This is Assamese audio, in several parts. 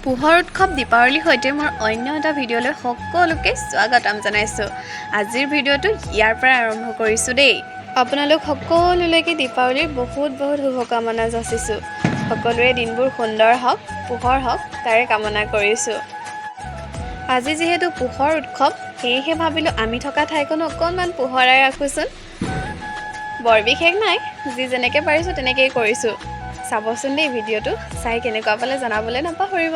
পোহৰ উৎসৱ দীপাৱলীৰ সৈতে মোৰ অন্য এটা ভিডিঅ'লৈ সকলোকে স্বাগতম জনাইছোঁ। আজিৰ ভিডিঅ'টো ইয়াৰ পৰা আৰম্ভ কৰিছোঁ দেই। আপোনালোক সকলোলৈকে দীপাৱলীৰ বহুত শুভকামনা যাচিছোঁ। সকলোৰে দিনবোৰ সুন্দৰ হওক, পোহৰ হওক তাৰে কামনা কৰিছোঁ। আজি যিহেতু পোহৰ উৎসৱ, সেয়েহে ভাবিলোঁ আমি থকা ঠাইখনো অকণমান পোহৰাই ৰাখোঁচোন। বৰ বিশেষ নাই, যি যেনেকৈ পাৰিছোঁ তেনেকেই কৰিছোঁ। চাবচোন দেই ভিডিঅ'টো, চাই কেনেকুৱা পালে জনাবলৈ নাপাহৰিব।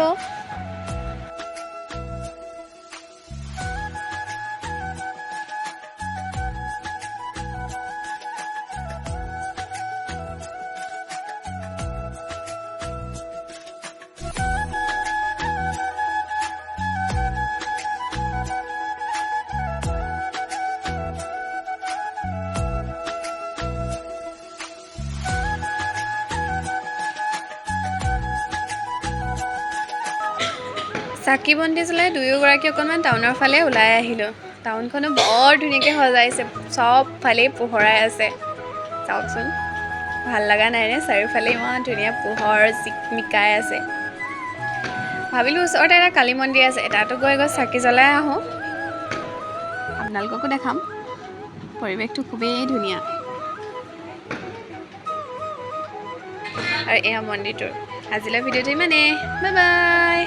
চাকি বন্তি জ্বলাই দুয়োগৰাকী অকণমান টাউনৰ ফালে ওলাই আহিলোঁ। টাউনখনো বৰ ধুনীয়াকৈ সজাইছে, চব ফালেই পোহৰাই আছে। চাওকচোন, ভাল লগা নাইনে? চাৰিওফালে ইমান ধুনীয়া পোহৰ জিকমিকাই আছে। ভাবিলোঁ ওচৰতে এটা কালী মন্দিৰ আছে, তাতো গৈ চাকি জ্বলাই আহোঁ, আপোনালোককো দেখাম। পৰিৱেশটো খুবেই ধুনীয়া। আৰু এয়া মন্দিৰটোৰ। আজিলৈ ভিডিঅ'টো ইমানেই। Bye bye.